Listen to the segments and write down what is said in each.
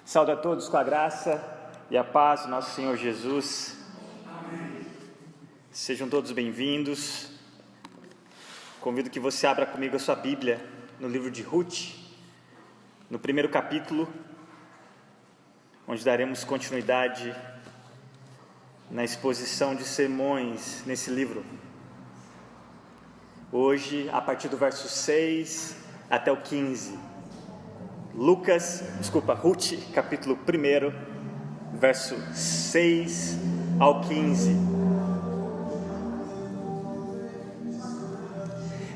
Saúdo a todos com a graça e a paz do nosso Senhor Jesus. Amém. Sejam todos bem-vindos. Convido que você abra comigo a sua Bíblia no livro de Ruth, no primeiro capítulo, onde daremos continuidade na exposição de sermões nesse livro. Hoje, a partir do verso 6 até o 15. Ruth, capítulo 1, verso 6 ao 15.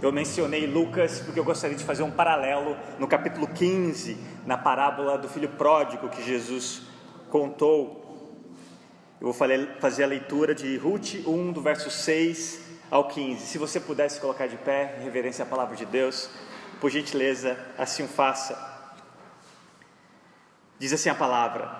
Eu mencionei Lucas porque eu gostaria de fazer um paralelo no capítulo 15, na parábola do filho pródigo que Jesus contou. Eu vou fazer a leitura de Ruth 1, do verso 6 ao 15. Se você pudesse colocar de pé, em reverência à palavra de Deus, por gentileza, assim o faça. Diz assim a palavra: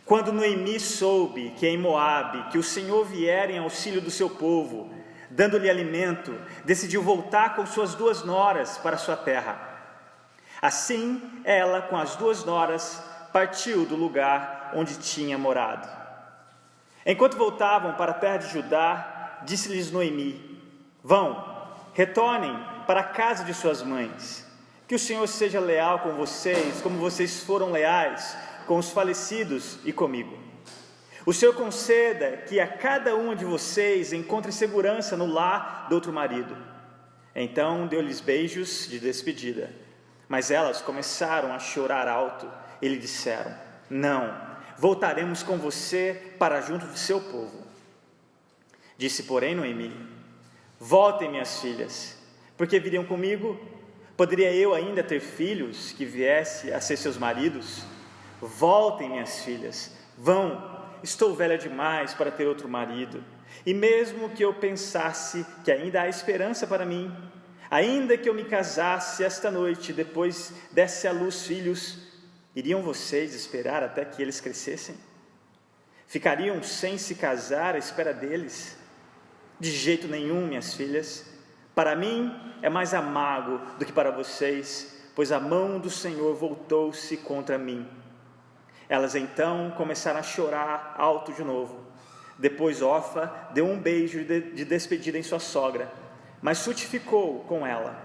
Quando Noemi soube que em Moabe, que o Senhor viera em auxílio do seu povo, dando-lhe alimento, decidiu voltar com suas 2 noras para sua terra. Assim, ela, com as 2 noras, partiu do lugar onde tinha morado. Enquanto voltavam para a terra de Judá, disse-lhes Noemi: Vão, retornem para a casa de suas mães. Que o Senhor seja leal com vocês, como vocês foram leais com os falecidos e comigo. O Senhor conceda que a cada uma de vocês encontre segurança no lar do outro marido. Então deu-lhes beijos de despedida, mas elas começaram a chorar alto e lhe disseram: Não, voltaremos com você para junto de seu povo. Disse, porém, Noemi: Voltem, minhas filhas, porque viriam comigo. Poderia eu ainda ter filhos que viessem a ser seus maridos? Voltem, minhas filhas, vão, estou velha demais para ter outro marido. E mesmo que eu pensasse que ainda há esperança para mim, ainda que eu me casasse esta noite, depois desse à luz filhos, iriam vocês esperar até que eles crescessem? Ficariam sem se casar à espera deles? De jeito nenhum, minhas filhas. Para mim é mais amargo do que para vocês, pois a mão do Senhor voltou-se contra mim. Elas então começaram a chorar alto de novo. Depois Orfa deu um beijo de despedida em sua sogra, mas Ruth ficou com ela.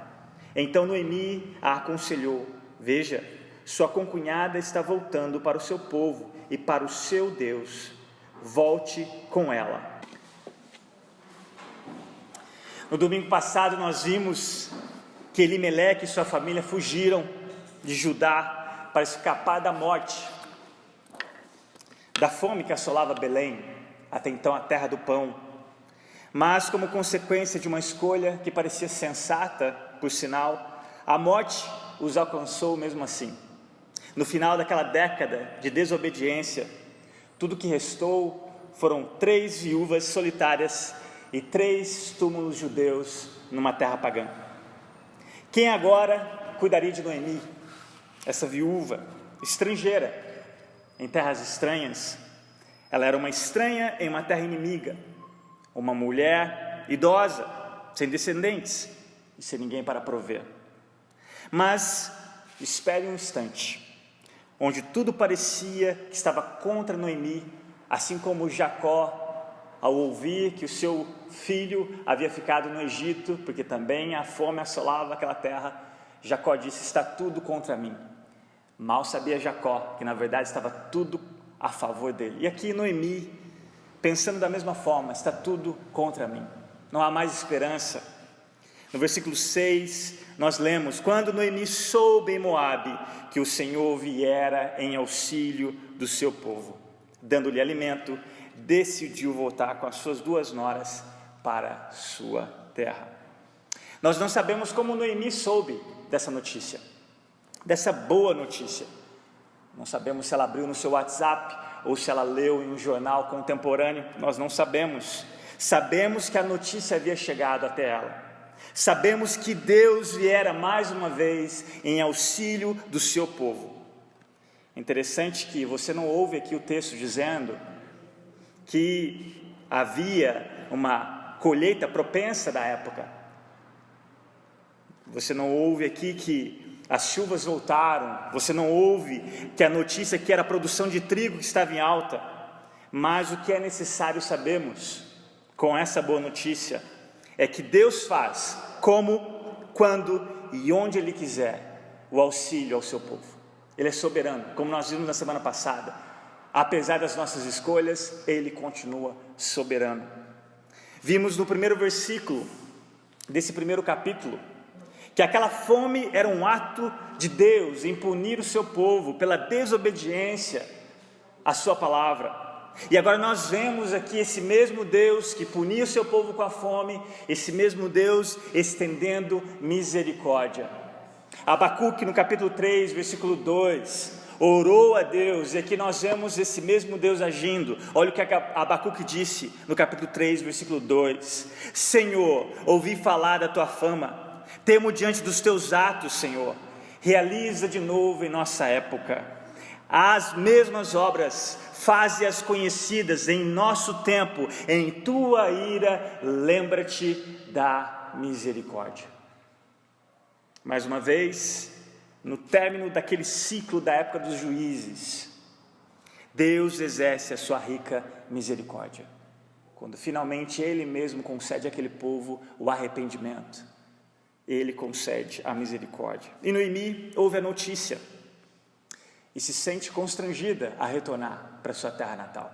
Então Noemi a aconselhou: Veja, sua concunhada está voltando para o seu povo e para o seu Deus. Volte com ela. No domingo passado nós vimos que Elimeleque e sua família fugiram de Judá para escapar da morte, da fome que assolava Belém, até então a terra do pão. Mas como consequência de uma escolha que parecia sensata, por sinal, a morte os alcançou mesmo assim. No final daquela década de desobediência, tudo que restou foram 3 viúvas solitárias e 3 túmulos judeus numa terra pagã. Quem agora cuidaria de Noemi, essa viúva estrangeira em terras estranhas? Ela era uma estranha em uma terra inimiga, uma mulher idosa, sem descendentes e sem ninguém para prover. Mas espere um instante, onde tudo parecia que estava contra Noemi, assim como Jacó, ao ouvir que o seu filho havia ficado no Egito, porque também a fome assolava aquela terra, Jacó disse: Está tudo contra mim. Mal sabia Jacó que na verdade estava tudo a favor dele. E aqui Noemi, pensando da mesma forma: está tudo contra mim, não há mais esperança. No versículo 6 nós lemos: Quando Noemi soube em Moabe que o Senhor viera em auxílio do seu povo, dando-lhe alimento, decidiu voltar com as suas 2 noras para sua terra. Nós não sabemos como Noemi soube dessa notícia, dessa boa notícia. Não sabemos se ela abriu no seu WhatsApp ou se ela leu em um jornal contemporâneo. Nós não sabemos. Sabemos que a notícia havia chegado até ela. Sabemos que Deus viera mais uma vez em auxílio do seu povo. Interessante que você não ouve aqui o texto dizendo que havia uma colheita propensa da época. Você não ouve aqui que as chuvas voltaram, você não ouve que a notícia que era a produção de trigo que estava em alta, mas o que é necessário sabermos com essa boa notícia é que Deus faz como, quando e onde Ele quiser o auxílio ao seu povo. Ele é soberano, como nós vimos na semana passada. Apesar das nossas escolhas, Ele continua soberano. Vimos no primeiro versículo desse primeiro capítulo que aquela fome era um ato de Deus em punir o seu povo pela desobediência à sua palavra. E agora nós vemos aqui esse mesmo Deus que punia o seu povo com a fome, esse mesmo Deus estendendo misericórdia. Abacuque no capítulo 3, versículo 2, orou a Deus, e aqui nós vemos esse mesmo Deus agindo. Olha o que Abacuque disse no capítulo 3, versículo 2: Senhor, ouvi falar da tua fama, temo diante dos teus atos, Senhor, realiza de novo em nossa época. As mesmas obras, faze-as conhecidas em nosso tempo, em tua ira, lembra-te da misericórdia. Mais uma vez, no término daquele ciclo da época dos juízes, Deus exerce a sua rica misericórdia, quando finalmente Ele mesmo concede àquele povo o arrependimento, Ele concede a misericórdia. E Noemi ouve a notícia e se sente constrangida a retornar para sua terra natal,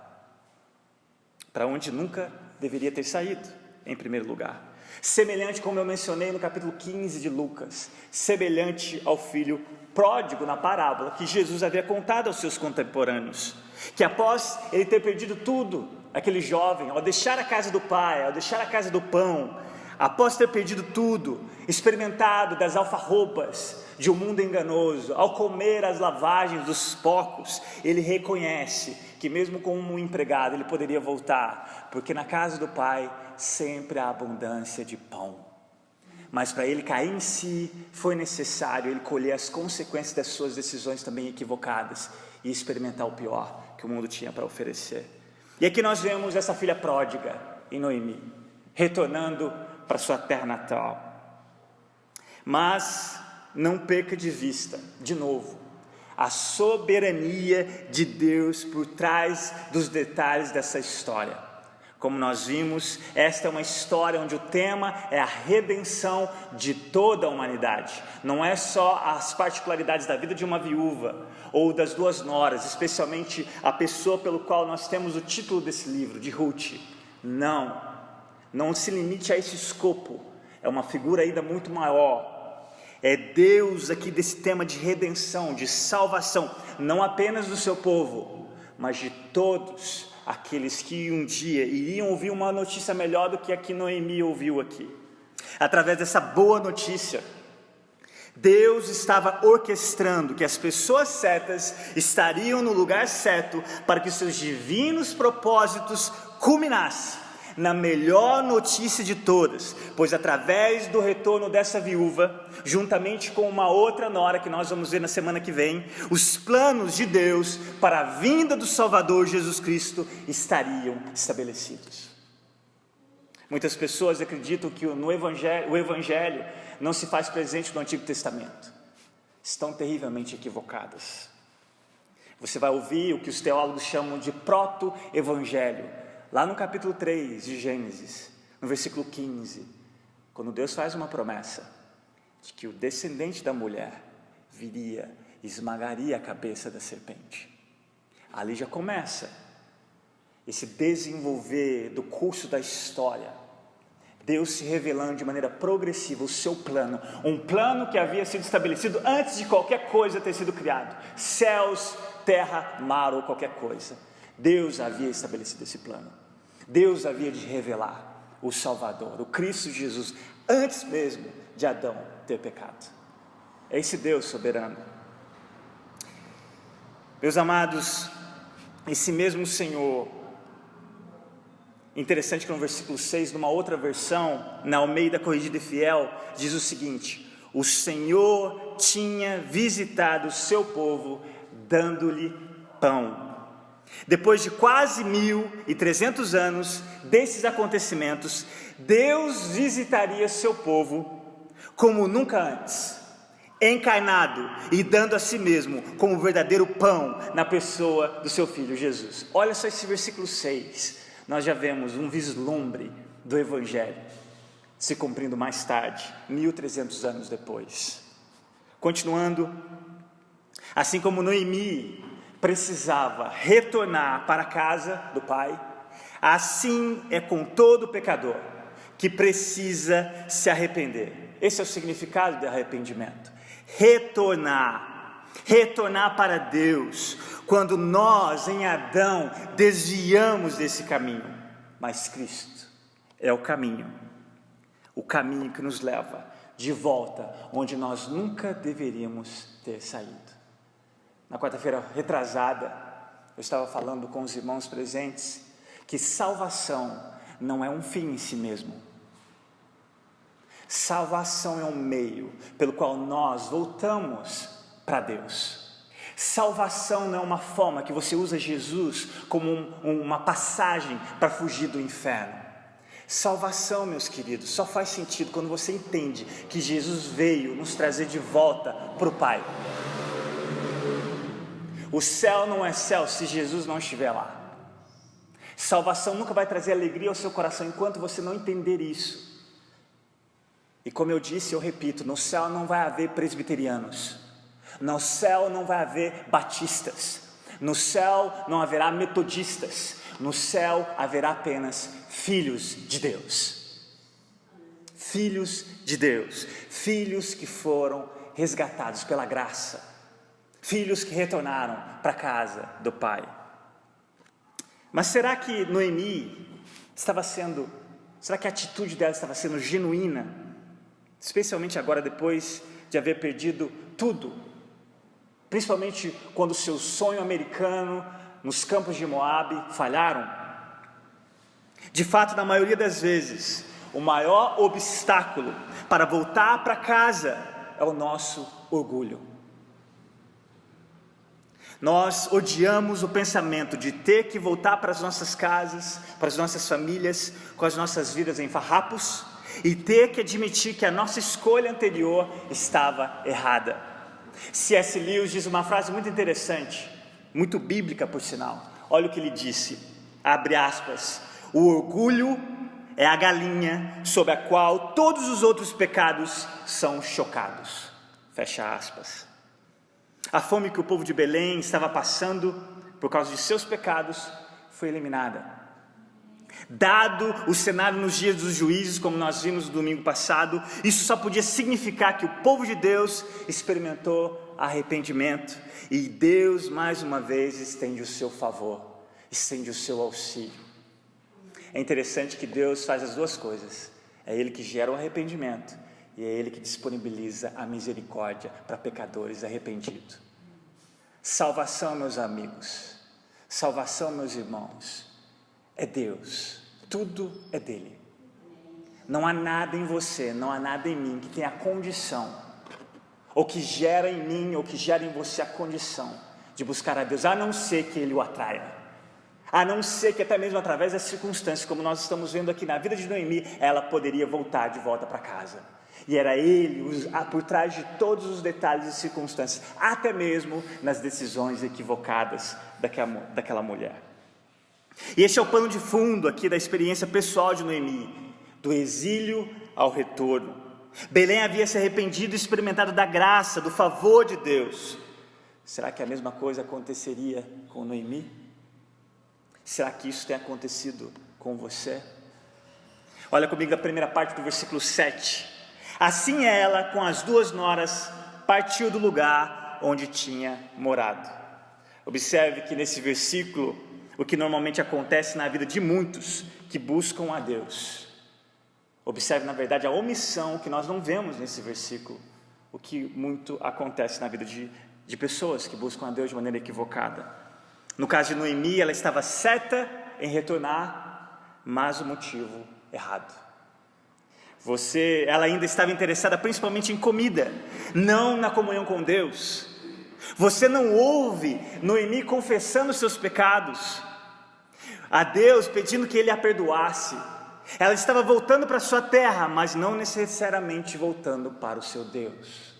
para onde nunca deveria ter saído, em primeiro lugar. Semelhante, como eu mencionei no capítulo 15 de Lucas, semelhante ao filho pródigo na parábola que Jesus havia contado aos seus contemporâneos, que após ele ter perdido tudo, aquele jovem, ao deixar a casa do pai, ao deixar a casa do pão, após ter perdido tudo, experimentado das alfarrobas de um mundo enganoso, ao comer as lavagens dos porcos, ele reconhece que mesmo como um empregado ele poderia voltar, porque na casa do pai sempre há abundância de pão. Mas para ele cair em si, foi necessário ele colher as consequências das suas decisões também equivocadas e experimentar o pior que o mundo tinha para oferecer. E aqui nós vemos essa filha pródiga em Noemi, retornando para sua terra natal. Mas não perca de vista, de novo, a soberania de Deus por trás dos detalhes dessa história. Como nós vimos, esta é uma história onde o tema é a redenção de toda a humanidade. Não é só as particularidades da vida de uma viúva ou das duas noras, especialmente a pessoa pelo qual nós temos o título desse livro, de Ruth. Não se limite a esse escopo, é uma figura ainda muito maior. É Deus aqui desse tema de redenção, de salvação, não apenas do seu povo, mas de todos aqueles que um dia iriam ouvir uma notícia melhor do que a que Noemi ouviu aqui. Através dessa boa notícia, Deus estava orquestrando que as pessoas certas estariam no lugar certo para que os seus divinos propósitos culminassem na melhor notícia de todas, pois através do retorno dessa viúva, juntamente com uma outra nora que nós vamos ver na semana que vem, os planos de Deus para a vinda do Salvador Jesus Cristo estariam estabelecidos. Muitas pessoas acreditam que o Evangelho não se faz presente no Antigo Testamento. Estão terrivelmente equivocadas. Você vai ouvir o que os teólogos chamam de proto-evangelho, lá no capítulo 3 de Gênesis, no versículo 15, quando Deus faz uma promessa de que o descendente da mulher viria e esmagaria a cabeça da serpente. Ali já começa esse desenvolver do curso da história, Deus se revelando de maneira progressiva o seu plano, um plano que havia sido estabelecido antes de qualquer coisa ter sido criado, céus, terra, mar ou qualquer coisa. Deus havia estabelecido esse plano. Deus havia de revelar o Salvador, o Cristo Jesus, antes mesmo de Adão ter pecado. É esse Deus soberano. Meus amados, esse mesmo Senhor, interessante que no versículo 6, numa outra versão, na Almeida Corrigida e Fiel, diz o seguinte: o Senhor tinha visitado o seu povo, dando-lhe pão. Depois de quase 1.300 anos desses acontecimentos, Deus visitaria seu povo como nunca antes, encarnado e dando a si mesmo como verdadeiro pão na pessoa do seu Filho Jesus. Olha só esse versículo 6, nós já vemos um vislumbre do Evangelho se cumprindo mais tarde, 1300 anos depois. Continuando, assim como Noemi precisava retornar para a casa do Pai, assim é com todo pecador que precisa se arrepender. Esse é o significado de arrependimento. Retornar para Deus, quando nós em Adão desviamos desse caminho, mas Cristo é o caminho que nos leva de volta onde nós nunca deveríamos ter saído. Na quarta-feira retrasada, eu estava falando com os irmãos presentes que salvação não é um fim em si mesmo. Salvação é um meio pelo qual nós voltamos para Deus. Salvação não é uma forma que você usa Jesus como uma passagem para fugir do inferno. Salvação, meus queridos, só faz sentido quando você entende que Jesus veio nos trazer de volta para o Pai. O céu não é céu se Jesus não estiver lá. Salvação nunca vai trazer alegria ao seu coração enquanto você não entender isso. E como eu disse, eu repito, no céu não vai haver presbiterianos, no céu não vai haver batistas, no céu não haverá metodistas, no céu haverá apenas filhos de Deus. Filhos de Deus, filhos que foram resgatados pela graça, filhos que retornaram para a casa do Pai. Mas será que Noemi será que a atitude dela estava sendo genuína? Especialmente agora depois de haver perdido tudo, principalmente quando o seu sonho americano nos campos de Moabe falharam. De fato, na maioria das vezes, o maior obstáculo para voltar para casa é o nosso orgulho. Nós odiamos o pensamento de ter que voltar para as nossas casas, para as nossas famílias, com as nossas vidas em farrapos, e ter que admitir que a nossa escolha anterior estava errada. C.S. Lewis diz uma frase muito interessante, muito bíblica por sinal. Olha o que ele disse, abre aspas: o orgulho é a galinha sobre a qual todos os outros pecados são chocados, fecha aspas. A fome que o povo de Belém estava passando por causa de seus pecados foi eliminada. Dado o cenário nos dias dos juízes, como nós vimos no domingo passado, isso só podia significar que o povo de Deus experimentou arrependimento, e Deus mais uma vez estende o seu favor, estende o seu auxílio. É interessante que Deus faz as duas coisas, é Ele que gera o arrependimento, e é Ele que disponibiliza a misericórdia para pecadores arrependidos. Salvação, meus amigos, salvação, meus irmãos, é Deus, tudo é dele. Não há nada em você, não há nada em mim que tenha a condição, ou que gera em mim, ou que gera em você a condição de buscar a Deus, a não ser que Ele o atraia, a não ser que até mesmo através das circunstâncias, como nós estamos vendo aqui na vida de Noemi, ela poderia voltar de volta para casa, e era Ele por trás de todos os detalhes e circunstâncias, até mesmo nas decisões equivocadas daquela mulher. E este é o pano de fundo aqui da experiência pessoal de Noemi, do exílio ao retorno. Belém havia se arrependido e experimentado da graça, do favor de Deus. Será que a mesma coisa aconteceria com Noemi? Será que isso tem acontecido com você? Olha comigo a primeira parte do versículo 7. Assim ela, com as duas noras, partiu do lugar onde tinha morado. Observe que nesse versículo, o que normalmente acontece na vida de muitos que buscam a Deus. Observe, na verdade, a omissão que nós não vemos nesse versículo, o que muito acontece na vida de pessoas que buscam a Deus de maneira equivocada. No caso de Noemi, ela estava certa em retornar, mas o motivo errado. Ela ainda estava interessada principalmente em comida, não na comunhão com Deus. Você não ouve Noemi confessando seus pecados a Deus, pedindo que Ele a perdoasse. Ela estava voltando para a sua terra, mas não necessariamente voltando para o seu Deus.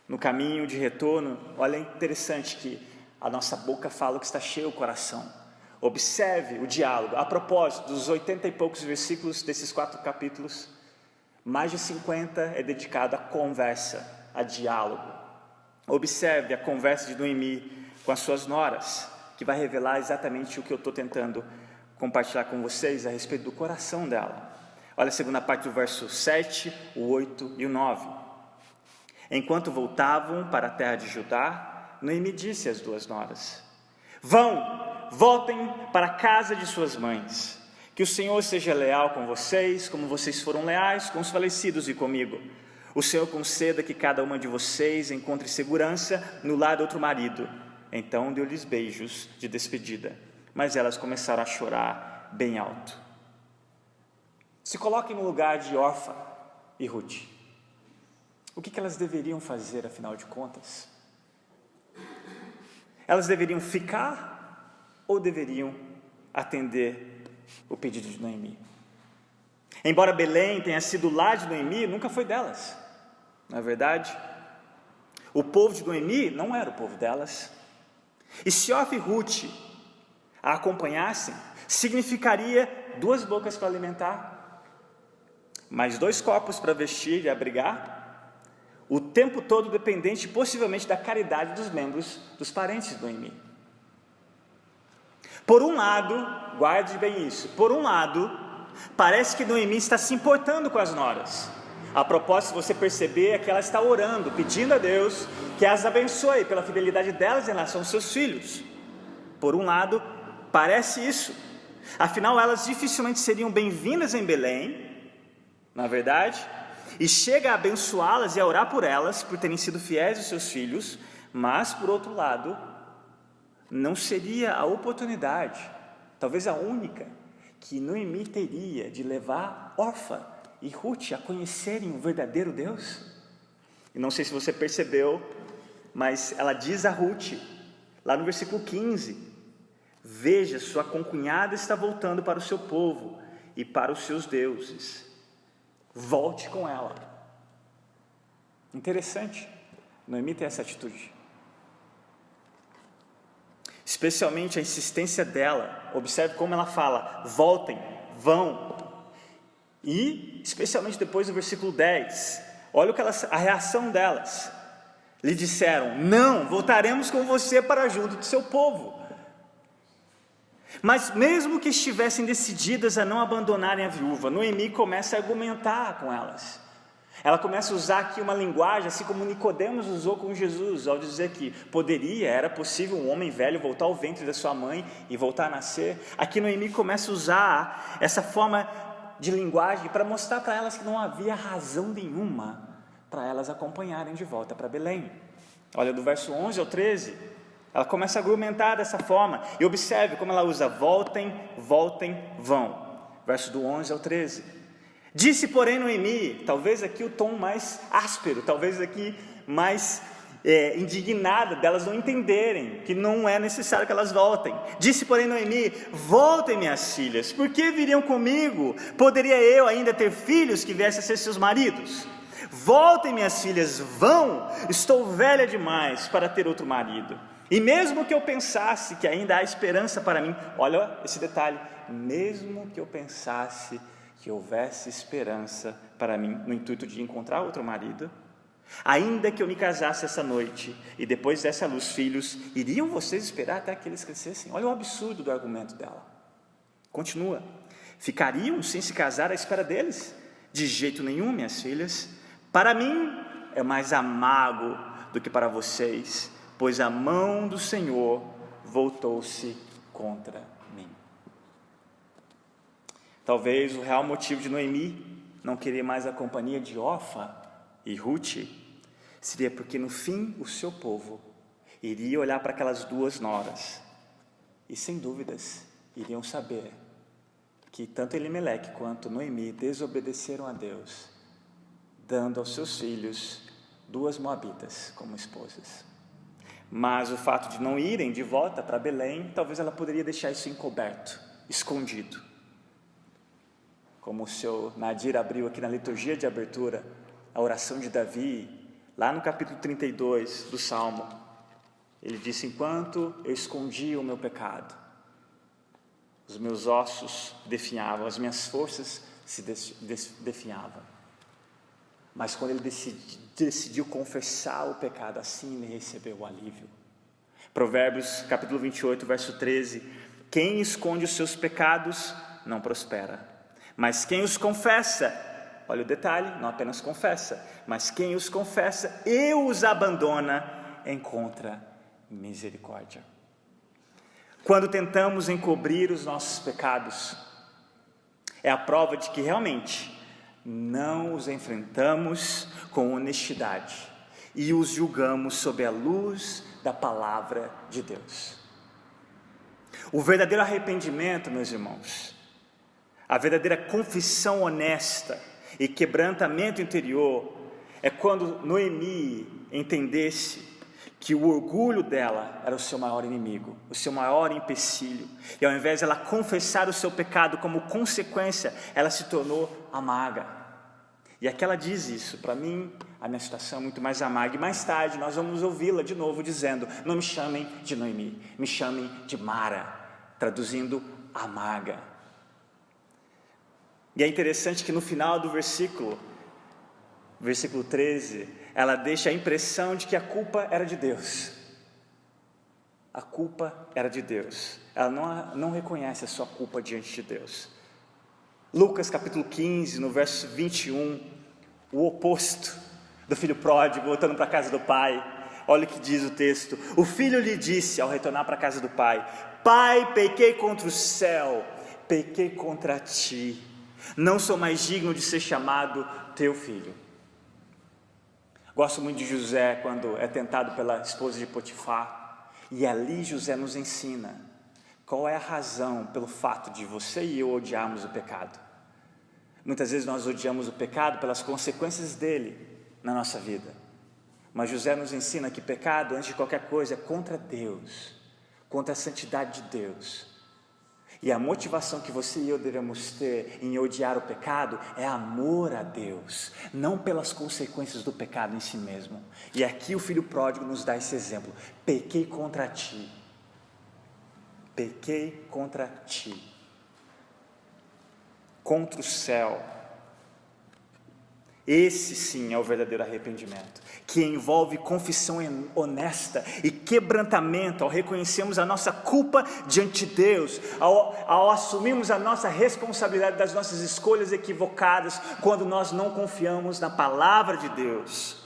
No caminho de retorno, olha, é interessante que a nossa boca fala o que está cheio o coração. Observe o diálogo. A propósito, dos 80 e poucos versículos desses 4 capítulos, mais de 50 é dedicado à conversa, a diálogo. Observe a conversa de Noemi com as suas noras, que vai revelar exatamente o que eu estou tentando compartilhar com vocês a respeito do coração dela. Olha a segunda parte do verso 7, o 8 e o 9. Enquanto voltavam para a terra de Judá, Noemi disse às 2 noras: voltem para a casa de suas mães, que o Senhor seja leal com vocês, como vocês foram leais com os falecidos e comigo. O Senhor conceda que cada uma de vocês encontre segurança no lar do outro marido. Então deu-lhes beijos de despedida, mas elas começaram a chorar bem alto. Se coloquem no lugar de Orfa e Ruth. O que elas deveriam fazer, afinal de contas? Elas deveriam ficar ou deveriam atender o pedido de Noemi? Embora Belém tenha sido o lar de Noemi, nunca foi delas. Não é verdade? O povo de Noemi não era o povo delas. E se Orfa e Ruth a acompanhassem, significaria 2 bocas para alimentar, mais 2 corpos para vestir e abrigar, o tempo todo dependente possivelmente da caridade dos membros dos parentes de Noemi. Por um lado, guarde bem isso, por um lado, parece que Noemi está se importando com as noras. A propósito, se você perceber, é que ela está orando, pedindo a Deus que as abençoe pela fidelidade delas em relação aos seus filhos. Por um lado, parece isso. Afinal, elas dificilmente seriam bem-vindas em Belém, não é verdade? E chega a abençoá-las e a orar por elas, por terem sido fiéis aos seus filhos, mas, por outro lado, não seria a oportunidade, talvez a única, que Noemi teria de levar Orfa e Ruth a conhecerem o verdadeiro Deus. E não sei se você percebeu, mas ela diz a Ruth, lá no versículo 15: veja, sua concunhada está voltando para o seu povo e para os seus deuses, volte com ela. Interessante, Noemi tem essa atitude. Especialmente a insistência dela, observe como ela fala: voltem, vão. E, especialmente depois do versículo 10, olha a reação delas. Lhe disseram: não, voltaremos com você para junto do seu povo. Mas mesmo que estivessem decididas a não abandonarem a viúva, Noemi começa a argumentar com elas. Ela começa a usar aqui uma linguagem, assim como Nicodemos usou com Jesus, ao dizer que era possível um homem velho voltar ao ventre da sua mãe e voltar a nascer. Aqui Noemi começa a usar essa forma de linguagem para mostrar para elas que não havia razão nenhuma para elas acompanharem de volta para Belém. Olha, do verso 11 ao 13, ela começa a argumentar dessa forma, e observe como ela usa: voltem, voltem, vão. Verso do 11 ao 13. Disse, porém, Noemi, talvez aqui o tom mais áspero, talvez aqui mais indignada delas não entenderem que não é necessário que elas voltem. Disse, porém, Noemi: voltem, minhas filhas, por que viriam comigo? Poderia eu ainda ter filhos que viessem a ser seus maridos? Voltem, minhas filhas, vão, estou velha demais para ter outro marido. E mesmo que eu pensasse que ainda há esperança para mim, olha esse detalhe, mesmo que eu pensasse que houvesse esperança para mim, no intuito de encontrar outro marido, ainda que eu me casasse essa noite e depois desse à luz filhos, iriam vocês esperar até que eles crescessem? Olha o absurdo do argumento dela. Continua: ficariam sem se casar à espera deles? De jeito nenhum, minhas filhas. Para mim é mais amargo do que para vocês, pois a mão do Senhor voltou-se contra mim. Talvez o real motivo de Noemi não querer mais a companhia de Orfa e Ruth seria porque no fim o seu povo iria olhar para aquelas 2 noras e sem dúvidas iriam saber que tanto Elimeleque quanto Noemi desobedeceram a Deus, dando aos seus filhos 2 moabitas como esposas. Mas o fato de não irem de volta para Belém, talvez ela poderia deixar isso encoberto, escondido. Como o seu Nadir abriu aqui na liturgia de abertura, a oração de Davi, Lá no capítulo 32 do Salmo, ele disse: enquanto eu escondia o meu pecado, os meus ossos definhavam, as minhas forças se definhavam. Mas quando ele decidiu confessar o pecado, assim ele recebeu o alívio. Provérbios capítulo 28, verso 13: quem esconde os seus pecados não prospera, mas quem os confessa, olha o detalhe, não apenas confessa, mas quem os confessa e os abandona, encontra misericórdia. Quando tentamos encobrir os nossos pecados, é a prova de que realmente não os enfrentamos com honestidade e os julgamos sob a luz da palavra de Deus. O verdadeiro arrependimento, meus irmãos, a verdadeira confissão honesta e quebrantamento interior é quando Noemi entendesse que o orgulho dela era o seu maior inimigo, o seu maior empecilho, e ao invés de ela confessar o seu pecado como consequência, ela se tornou amarga. E aqui ela diz isso: para mim a minha situação é muito mais amarga. E mais tarde nós vamos ouvi-la de novo dizendo: não me chamem de Noemi, me chamem de Mara, traduzindo amarga. E é interessante que no final do versículo 13, ela deixa a impressão de que a culpa era de Deus. A culpa era de Deus. Ela não reconhece a sua culpa diante de Deus. Lucas capítulo 15, no verso 21, o oposto do filho pródigo voltando para a casa do pai. Olha o que diz o texto: o filho lhe disse ao retornar para a casa do pai: pai, pequei contra o céu, pequei contra ti, não sou mais digno de ser chamado teu filho. Gosto muito de José quando é tentado pela esposa de Potifar, e ali José nos ensina qual é a razão pelo fato de você e eu odiarmos o pecado. Muitas vezes nós odiamos o pecado pelas consequências dele na nossa vida, mas José nos ensina que pecado, antes de qualquer coisa, é contra Deus, contra a santidade de Deus. E a motivação que você e eu devemos ter em odiar o pecado é amor a Deus, não pelas consequências do pecado em si mesmo. E aqui o filho pródigo nos dá esse exemplo: pequei contra ti, pequei contra ti, contra o céu. Esse sim é o verdadeiro arrependimento, que envolve confissão honesta e quebrantamento ao reconhecermos a nossa culpa diante de Deus, ao assumirmos a nossa responsabilidade das nossas escolhas equivocadas, quando nós não confiamos na palavra de Deus.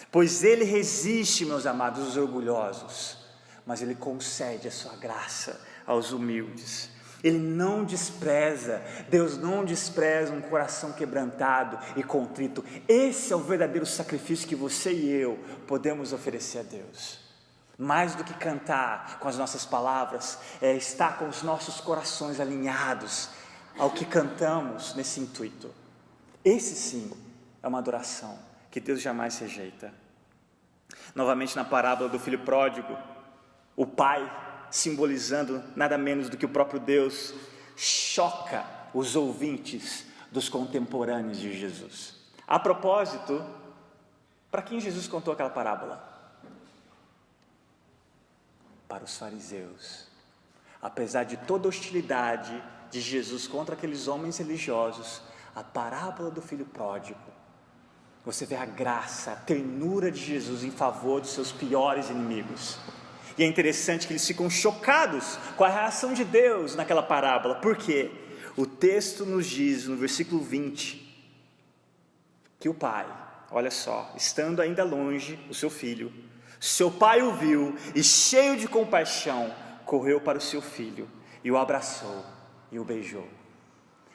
Pois Ele resiste, meus amados, os orgulhosos, mas Ele concede a sua graça aos humildes. Ele não despreza, Deus não despreza um coração quebrantado e contrito. Esse é o verdadeiro sacrifício que você e eu podemos oferecer a Deus. Mais do que cantar com as nossas palavras, é estar com os nossos corações alinhados ao que cantamos nesse intuito. Esse sim é uma adoração que Deus jamais rejeita. Novamente na parábola do filho pródigo, o pai, simbolizando nada menos do que o próprio Deus, choca os ouvintes dos contemporâneos de Jesus. A propósito, para quem Jesus contou aquela parábola? Para os fariseus. Apesar de toda a hostilidade de Jesus contra aqueles homens religiosos, a parábola do filho pródigo, você vê a graça, a ternura de Jesus em favor dos seus piores inimigos. E é interessante que eles ficam chocados com a reação de Deus naquela parábola. Por quê? O texto nos diz, no versículo 20, que o pai, olha só, estando ainda longe o seu filho, seu pai o viu e, cheio de compaixão, correu para o seu filho e o abraçou e o beijou.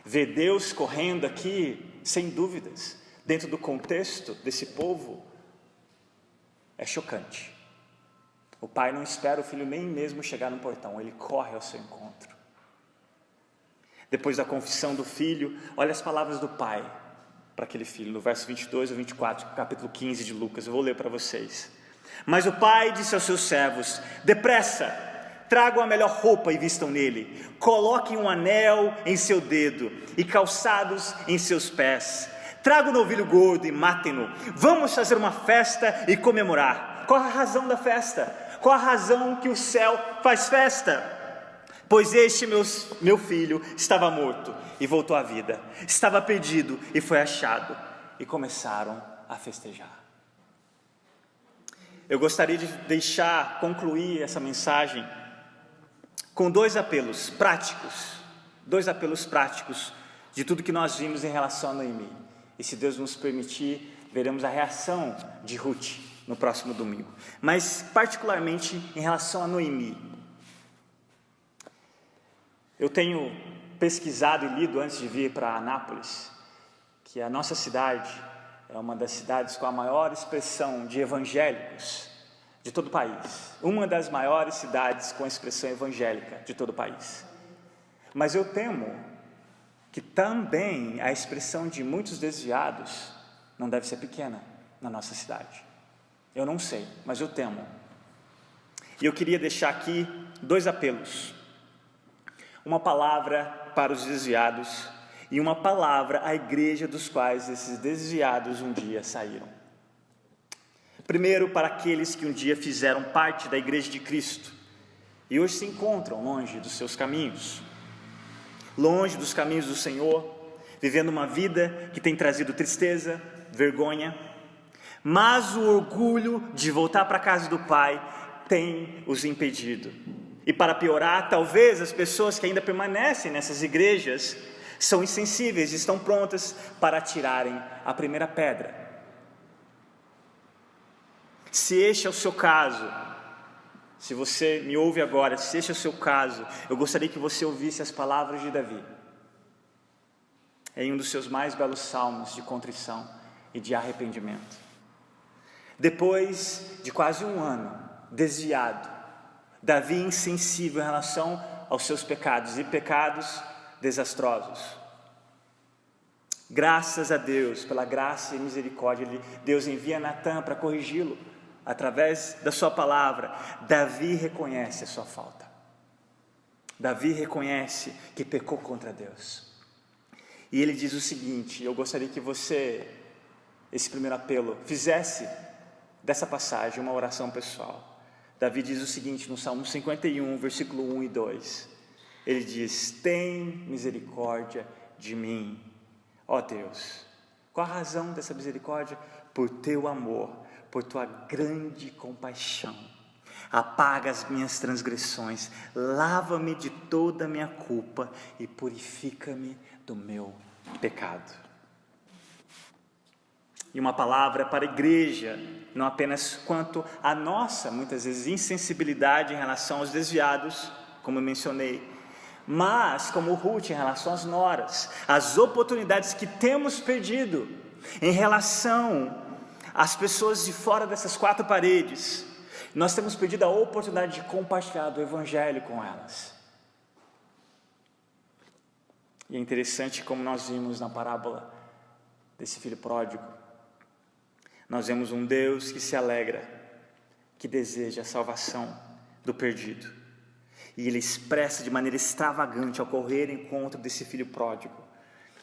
Ver Deus correndo aqui, sem dúvidas, dentro do contexto desse povo, é chocante. O pai não espera o filho nem mesmo chegar no portão, ele corre ao seu encontro. Depois da confissão do filho, olha as palavras do pai para aquele filho, no verso 22 ou 24, capítulo 15 de Lucas, eu vou ler para vocês. Mas o pai disse aos seus servos: depressa, tragam a melhor roupa e vistam nele, coloquem um anel em seu dedo e calçados em seus pés, Traga um novilho gordo e matem-no. Vamos fazer uma festa e comemorar. Qual a razão da festa? Qual a razão que o céu faz festa? Pois este meu filho estava morto e voltou à vida. Estava perdido e foi achado. E começaram a festejar. Eu gostaria de concluir essa mensagem com dois apelos práticos de tudo que nós vimos em relação a Noemi. E se Deus nos permitir, veremos a reação de Ruth no próximo domingo. Mas particularmente em relação a Noemi. Eu tenho pesquisado e lido antes de vir para Anápolis, que a nossa cidade é uma das cidades com a maior expressão de evangélicos de todo o país. Uma das maiores cidades com expressão evangélica de todo o país. Mas eu temo que também a expressão de muitos desviados não deve ser pequena na nossa cidade. Eu não sei, mas eu temo. E eu queria deixar aqui dois apelos. Uma palavra para os desviados e uma palavra à igreja dos quais esses desviados um dia saíram. Primeiro, para aqueles que um dia fizeram parte da igreja de Cristo e hoje se encontram longe dos seus caminhos, longe dos caminhos do Senhor, vivendo uma vida que tem trazido tristeza, vergonha, mas o orgulho de voltar para a casa do Pai tem os impedido. E para piorar, talvez as pessoas que ainda permanecem nessas igrejas são insensíveis, estão prontas para atirarem a primeira pedra. Se este é o seu caso, se você me ouve agora, se este é o seu caso, eu gostaria que você ouvisse as palavras de Davi, em um dos seus mais belos salmos de contrição e de arrependimento. Depois de quase um ano desviado, Davi insensível em relação aos seus pecados e pecados desastrosos. Graças a Deus, pela graça e misericórdia, Deus envia Natã para corrigi-lo. Através da sua palavra, Davi reconhece a sua falta. Davi reconhece que pecou contra Deus. E ele diz o seguinte, eu gostaria que você, esse primeiro apelo, fizesse dessa passagem uma oração pessoal. Davi diz o seguinte no Salmo 51, versículo 1 e 2. Ele diz, tem misericórdia de mim, ó Deus. Qual a razão dessa misericórdia? Por teu amor, por tua grande compaixão. Apaga as minhas transgressões, lava-me de toda a minha culpa e purifica-me do meu pecado. E uma palavra para a igreja, não apenas quanto à nossa, muitas vezes, insensibilidade em relação aos desviados, como eu mencionei, mas como Ruth em relação às noras, as oportunidades que temos perdido em relação às pessoas de fora dessas quatro paredes. Nós temos perdido a oportunidade de compartilhar do Evangelho com elas. E é interessante como nós vimos na parábola desse filho pródigo. Nós vemos um Deus que se alegra, que deseja a salvação do perdido. E Ele expressa de maneira extravagante ao correr em encontro desse filho pródigo.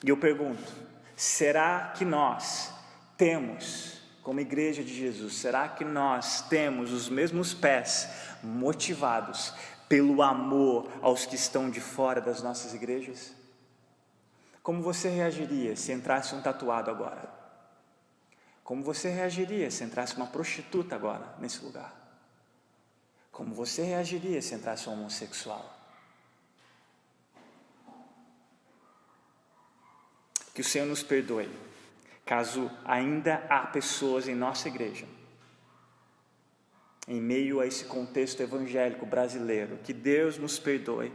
E eu pergunto, será que nós temos, como igreja de Jesus, será que nós temos os mesmos pés motivados pelo amor aos que estão de fora das nossas igrejas? Como você reagiria se entrasse um tatuado agora? Como você reagiria se entrasse uma prostituta agora nesse lugar? Como você reagiria se entrasse um homossexual? Que o Senhor nos perdoe, caso ainda há pessoas em nossa igreja, em meio a esse contexto evangélico brasileiro, que Deus nos perdoe,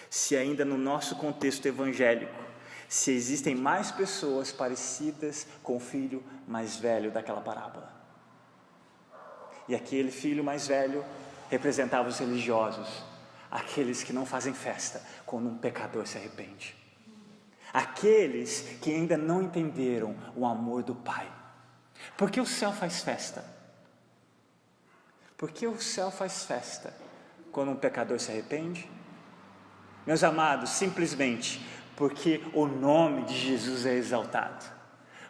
se ainda no nosso contexto evangélico, se existem mais pessoas parecidas com o filho mais velho daquela parábola. E aquele filho mais velho representava os religiosos, aqueles que não fazem festa quando um pecador se arrepende, aqueles que ainda não entenderam o amor do Pai. Por que o céu faz festa? Por que o céu faz festa quando um pecador se arrepende? Meus amados, simplesmente porque o nome de Jesus é exaltado,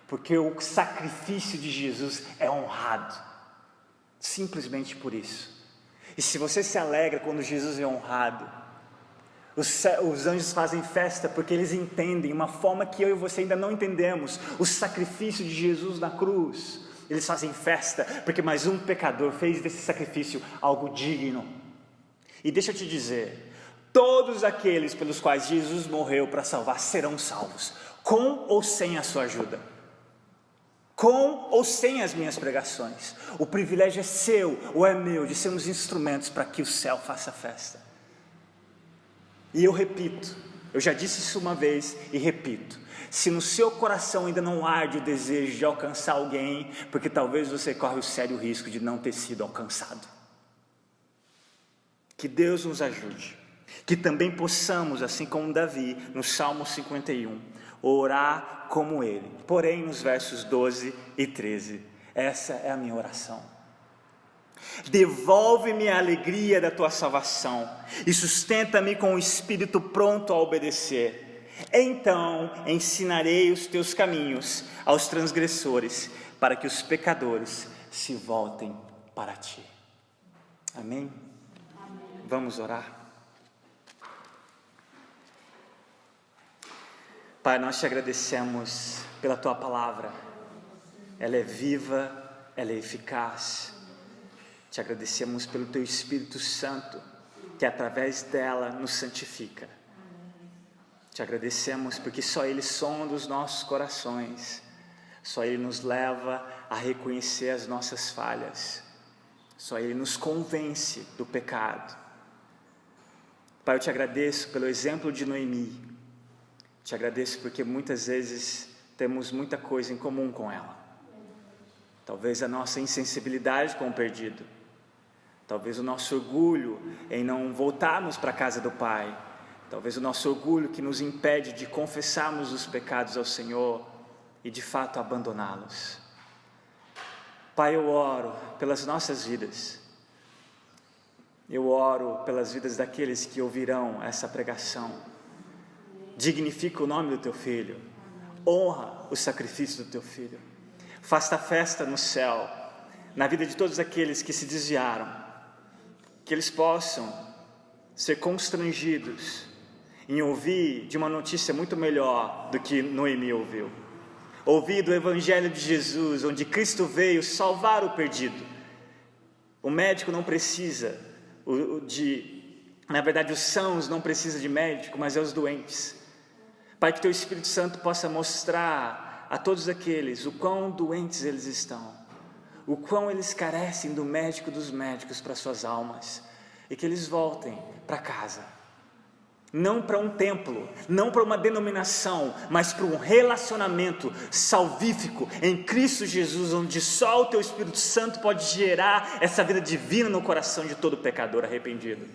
porque o sacrifício de Jesus é honrado, simplesmente por isso. E se você se alegra quando Jesus é honrado, os anjos fazem festa porque eles entendem uma forma que eu e você ainda não entendemos, o sacrifício de Jesus na cruz. Eles fazem festa porque mais um pecador fez desse sacrifício algo digno. E deixa eu te dizer, todos aqueles pelos quais Jesus morreu para salvar serão salvos, com ou sem a sua ajuda, com ou sem as minhas pregações. O privilégio é seu ou é meu de sermos instrumentos para que o céu faça festa. E eu repito, eu já disse isso uma vez e repito, se no seu coração ainda não arde o desejo de alcançar alguém, porque talvez você corre o sério risco de não ter sido alcançado. Que Deus nos ajude, que também possamos, assim como Davi, no Salmo 51, orar como ele. Porém, nos versos 12 e 13, essa é a minha oração. Devolve-me a alegria da tua salvação e sustenta-me com o espírito pronto a obedecer. Então ensinarei os teus caminhos aos transgressores, para que os pecadores se voltem para ti. Amém? Vamos orar? Pai, nós te agradecemos pela tua palavra. Ela é viva, ela é eficaz. Te agradecemos pelo teu Espírito Santo, que através dela nos santifica. Te agradecemos porque só Ele sonda os nossos corações, só Ele nos leva a reconhecer as nossas falhas, só Ele nos convence do pecado. Pai, eu te agradeço pelo exemplo de Noemi, te agradeço porque muitas vezes temos muita coisa em comum com ela. Talvez a nossa insensibilidade com o perdido, talvez o nosso orgulho em não voltarmos para a casa do Pai, talvez o nosso orgulho que nos impede de confessarmos os pecados ao Senhor e de fato abandoná-los. Pai, eu oro pelas nossas vidas, eu oro pelas vidas daqueles que ouvirão essa pregação. Dignifica o nome do teu Filho, honra o sacrifício do teu Filho, faça festa no céu, na vida de todos aqueles que se desviaram, que eles possam ser constrangidos em ouvir de uma notícia muito melhor do que Noemi ouviu. Ouvir do Evangelho de Jesus, onde Cristo veio salvar o perdido. O médico não precisa na verdade os sãos não precisam de médico, mas é os doentes. Pai, que teu Espírito Santo possa mostrar a todos aqueles o quão doentes eles estão, o quão eles carecem do médico dos médicos para suas almas, e que eles voltem para casa, não para um templo, não para uma denominação, mas para um relacionamento salvífico em Cristo Jesus, onde só o teu Espírito Santo pode gerar essa vida divina no coração de todo pecador arrependido.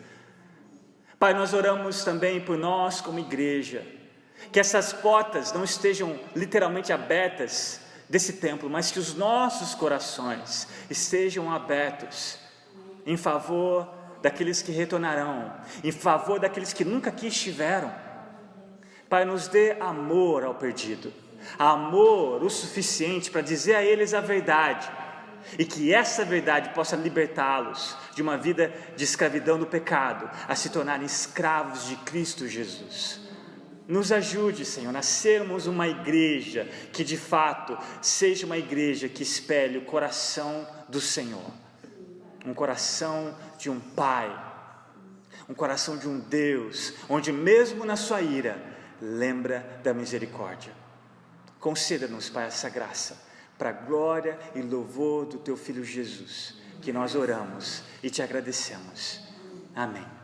Pai, nós oramos também por nós como igreja, que essas portas não estejam literalmente abertas desse templo, mas que os nossos corações estejam abertos em favor daqueles que retornarão, em favor daqueles que nunca aqui estiveram. Pai, nos dê amor ao perdido, amor o suficiente para dizer a eles a verdade, e que essa verdade possa libertá-los de uma vida de escravidão do pecado, a se tornarem escravos de Cristo Jesus. Nos ajude, Senhor, a sermos uma igreja que de fato seja uma igreja que espelhe o coração do Senhor, um coração de um Pai, um coração de um Deus, onde mesmo na sua ira, lembra da misericórdia. Conceda-nos, Pai, essa graça, para a glória e louvor do teu Filho Jesus, que nós oramos e te agradecemos. Amém.